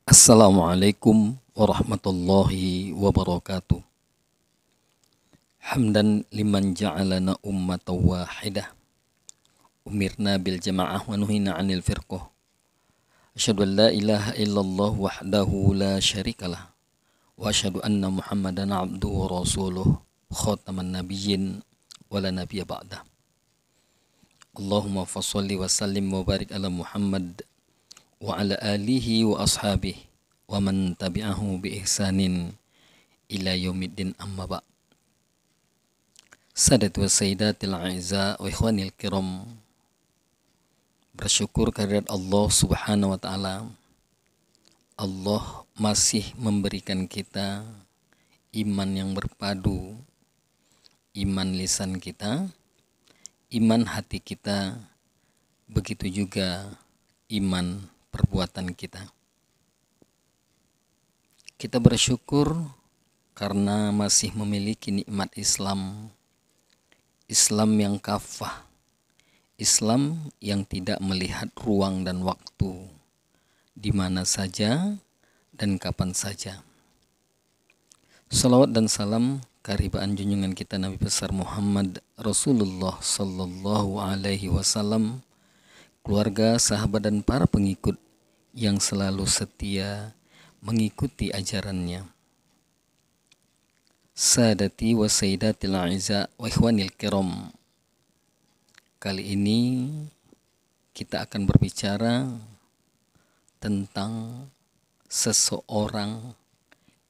Assalamualaikum warahmatullahi wabarakatuh. Hamdan liman ja'alana ummatan wahidah. Umirna bil jama'ah wa nuhina 'anil firqah. Asyhadu an la ilaha illallah wahdahu la syarikalah. Wa asyhadu anna Muhammadan 'abduhu wa rasuluh khataman nabiyyin wa la nabiyya ba'dah. Allahumma fasholli wa sallim wa barik ala Muhammad wa ala alihi wa ashabihi wa man tabi'ahu bi ihsanin ila yaumiddin amma ba'. Sadat wa sayyidatil a'izza wa ikhwanil kiram, bersyukur kehadirat Allah Subhanahu wa taala. Allah masih memberikan kita iman yang berpadu, iman lisan kita, iman hati kita, begitu juga iman perbuatan kita. Kita bersyukur karena masih memiliki nikmat Islam, Islam yang kafah, Islam yang tidak melihat ruang dan waktu, di mana saja dan kapan saja. Salawat dan salam keharibaan junjungan kita Nabi besar Muhammad Rasulullah Sallallahu Alaihi Wasallam, keluarga, sahabat dan para pengikut yang selalu setia mengikuti ajarannya. Sadati wa sayyidatil a'izza wa ikhwanil kiram, kali ini kita akan berbicara tentang seseorang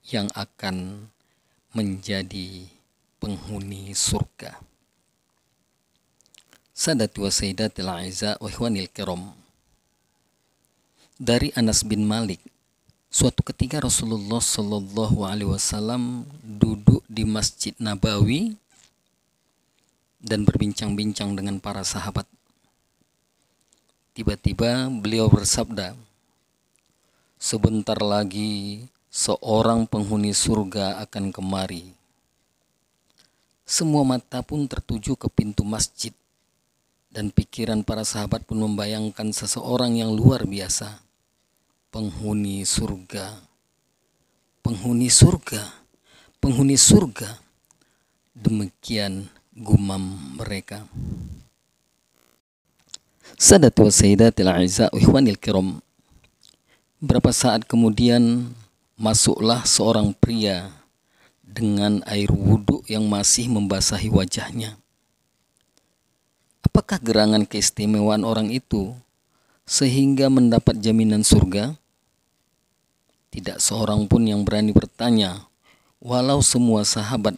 yang akan menjadi penghuni surga. Sadati wa sayyidatil a'izza wa ikhwanil kiram, dari Anas bin Malik, suatu ketika Rasulullah Shallallahu Alaihi Wasallam duduk di Masjid Nabawi dan berbincang-bincang dengan para sahabat. Tiba-tiba beliau bersabda, "Sebentar lagi seorang penghuni surga akan kemari." Semua mata pun tertuju ke pintu masjid dan pikiran para sahabat pun membayangkan seseorang yang luar biasa. Penghuni surga, penghuni surga, penghuni surga. Demikian gumam mereka. Sadatu wa sayyidatil a'izza wa ikhwanil kiram, berapa saat kemudian masuklah seorang pria dengan air wudhu yang masih membasahi wajahnya. Apakah gerangan keistimewaan orang itu sehingga mendapat jaminan surga? Tidak seorang pun yang berani bertanya, walau semua sahabat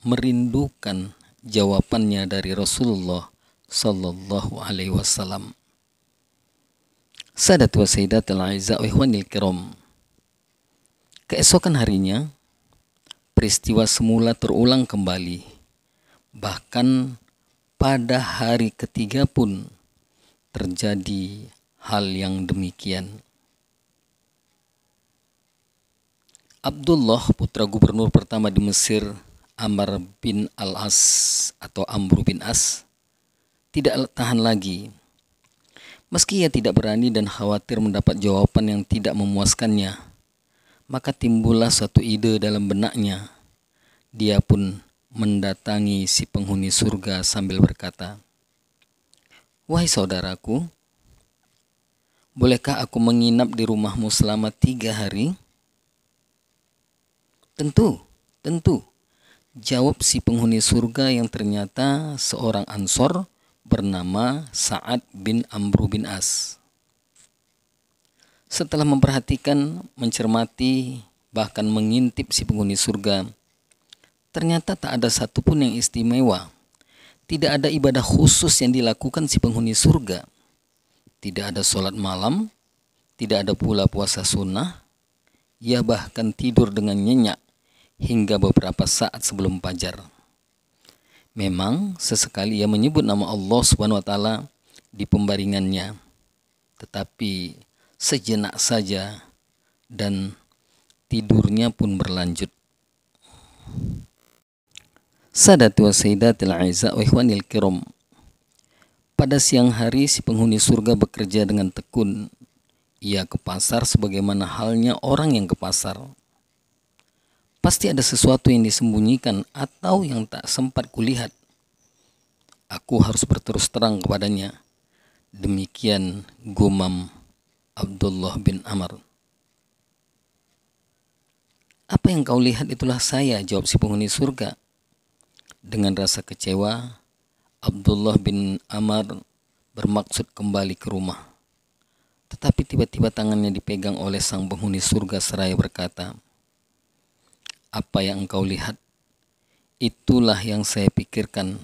merindukan jawabannya dari Rasulullah Sallallahu Alaihi Wasallam. Sadat wa sayyidatil a'izza wa ikhwanil kiram, keesokan harinya peristiwa semula terulang kembali. Bahkan pada hari ketiga pun terjadi hal yang demikian. Abdullah, putra gubernur pertama di Mesir, Amr bin Al-As atau Amr bin As, tidak tahan lagi. Meski ia tidak berani dan khawatir mendapat jawaban yang tidak memuaskannya, maka timbullah suatu ide dalam benaknya. Dia pun mendatangi si penghuni surga sambil berkata, "Wahai saudaraku, bolehkah aku menginap di rumahmu selama 3 hari?" Tentu, jawab si penghuni surga yang ternyata seorang Ansor bernama Sa'ad bin Amr bin As. Setelah memperhatikan, mencermati, bahkan mengintip si penghuni surga, ternyata tak ada satupun yang istimewa. Tidak ada ibadah khusus yang dilakukan si penghuni surga. Tidak ada sholat malam, tidak ada pula puasa sunnah. Ia bahkan tidur dengan nyenyak hingga beberapa saat sebelum fajar. Memang sesekali ia menyebut nama Allah Subhanahu wa taala di pembaringannya, tetapi sejenak saja dan tidurnya pun berlanjut. Sadatu wa sayyidatil a'izza wa ikhwanil kiram, pada siang hari si penghuni surga bekerja dengan tekun. Ia ke pasar sebagaimana halnya orang yang ke pasar. Pasti ada sesuatu yang disembunyikan atau yang tak sempat kulihat. Aku harus berterus terang kepadanya. Demikian gumam Abdullah bin Amr. Apa yang kau lihat itulah saya, jawab si penghuni surga. Dengan rasa kecewa, Abdullah bin Amr bermaksud kembali ke rumah. Tetapi tiba-tiba tangannya dipegang oleh sang penghuni surga seraya berkata, apa yang engkau lihat, itulah yang saya pikirkan.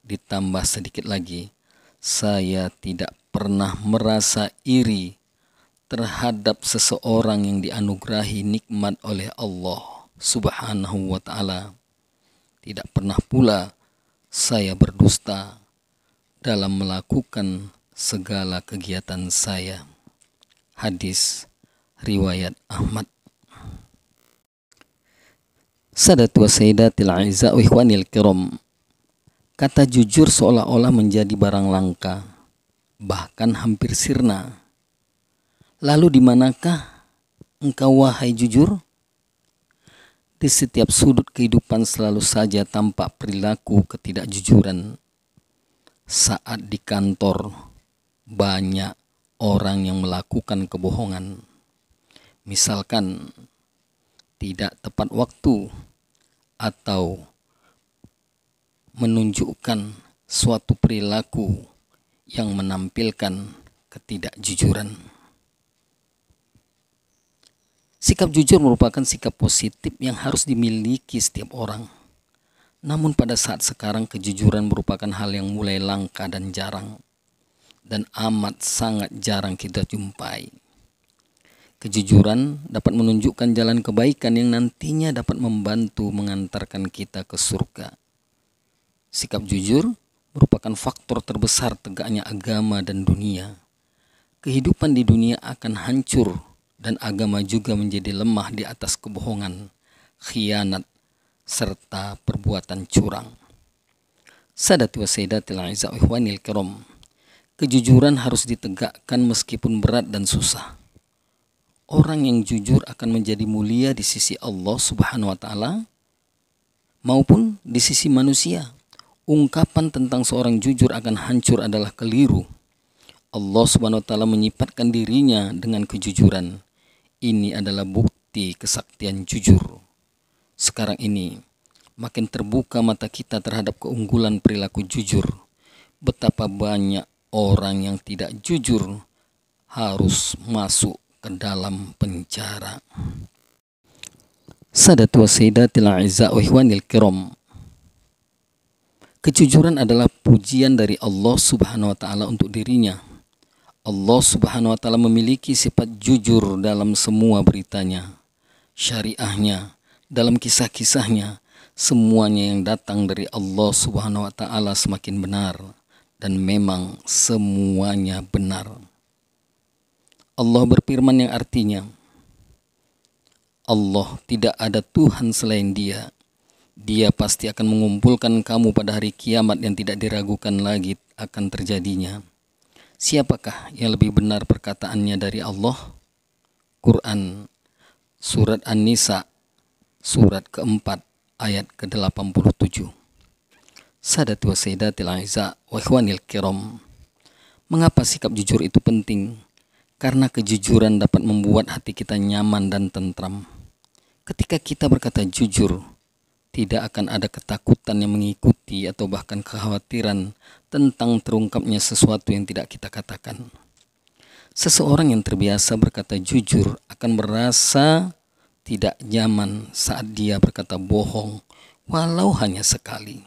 Ditambah sedikit lagi, saya tidak pernah merasa iri terhadap seseorang yang dianugerahi nikmat oleh Allah Subhanahu wa ta'ala. Tidak pernah pula saya berdusta dalam melakukan segala kegiatan saya. Hadis riwayat Ahmad. Sadatu wa sayyidatil a'izza wa ikhwanil kiram. Kata jujur seolah-olah menjadi barang langka, bahkan hampir sirna. Lalu di manakah engkau wahai jujur? Di setiap sudut kehidupan selalu saja tampak perilaku ketidakjujuran. Saat di kantor banyak orang yang melakukan kebohongan. Misalkan tidak tepat waktu atau menunjukkan suatu perilaku yang menampilkan ketidakjujuran. Sikap jujur merupakan sikap positif yang harus dimiliki setiap orang. Namun pada saat sekarang kejujuran merupakan hal yang mulai langka dan jarang. Dan amat sangat jarang kita jumpai. Kejujuran dapat menunjukkan jalan kebaikan yang nantinya dapat membantu mengantarkan kita ke surga. Sikap jujur merupakan faktor terbesar tegaknya agama dan dunia. Kehidupan di dunia akan hancur dan agama juga menjadi lemah di atas kebohongan, khianat, serta perbuatan curang. Sadatu wa sayyidatil a'izza wa ikhwanil kiram. Kejujuran harus ditegakkan meskipun berat dan susah. Orang yang jujur akan menjadi mulia di sisi Allah Subhanahu wa ta'ala maupun di sisi manusia. Ungkapan tentang seorang jujur akan hancur adalah keliru. Allah Subhanahu wa ta'ala menyifatkan dirinya dengan kejujuran. Ini adalah bukti kesaktian jujur. Sekarang ini makin terbuka mata kita terhadap keunggulan perilaku jujur. Betapa banyak orang yang tidak jujur harus masuk ke dalam penjara. Sadatu wa sayyidatil a'izza wa ikhwanil kiram. Kejujuran adalah pujian dari Allah Subhanahu wa ta'ala untuk dirinya. Allah Subhanahu wa ta'ala memiliki sifat jujur dalam semua beritanya, syariahnya, dalam kisah-kisahnya. Semuanya yang datang dari Allah Subhanahu wa ta'ala semakin benar, dan memang semuanya benar. Allah berfirman yang artinya, Allah tidak ada Tuhan selain Dia. Dia pasti akan mengumpulkan kamu pada hari kiamat yang tidak diragukan lagi akan terjadinya. Siapakah yang lebih benar perkataannya dari Allah? Quran, Surat An-Nisa, surat keempat, ayat ke-87. Sadatu wa sayyidatil a'izza wa ikhwanil kiram. Mengapa sikap jujur itu penting? Karena kejujuran dapat membuat hati kita nyaman dan tentram. Ketika kita berkata jujur, tidak akan ada ketakutan yang mengikuti atau bahkan kekhawatiran tentang terungkapnya sesuatu yang tidak kita katakan. Seseorang yang terbiasa berkata jujur akan merasa tidak nyaman saat dia berkata bohong, walau hanya sekali.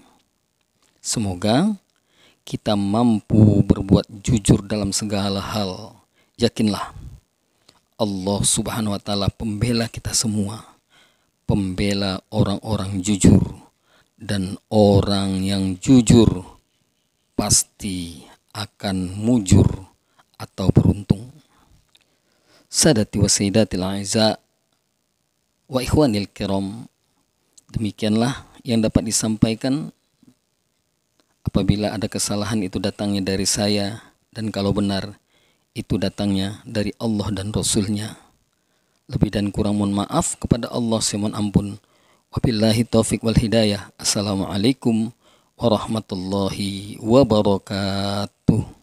Semoga kita mampu berbuat jujur dalam segala hal. Yakinlah, Allah Subhanahu wa ta'ala pembela kita semua. Pembela orang-orang jujur, dan orang yang jujur pasti akan mujur atau beruntung. Sadati wa sayyidatil a'izza wa ikhwanil kiram. Demikianlah yang dapat disampaikan. Apabila ada kesalahan itu datangnya dari saya, dan kalau benar itu datangnya dari Allah dan Rasulnya. Lebih dan kurang mohon maaf kepada Allah, saya mohon ampun. Wabillahi taufiq wal hidayah. Assalamualaikum warahmatullahi wabarakatuh.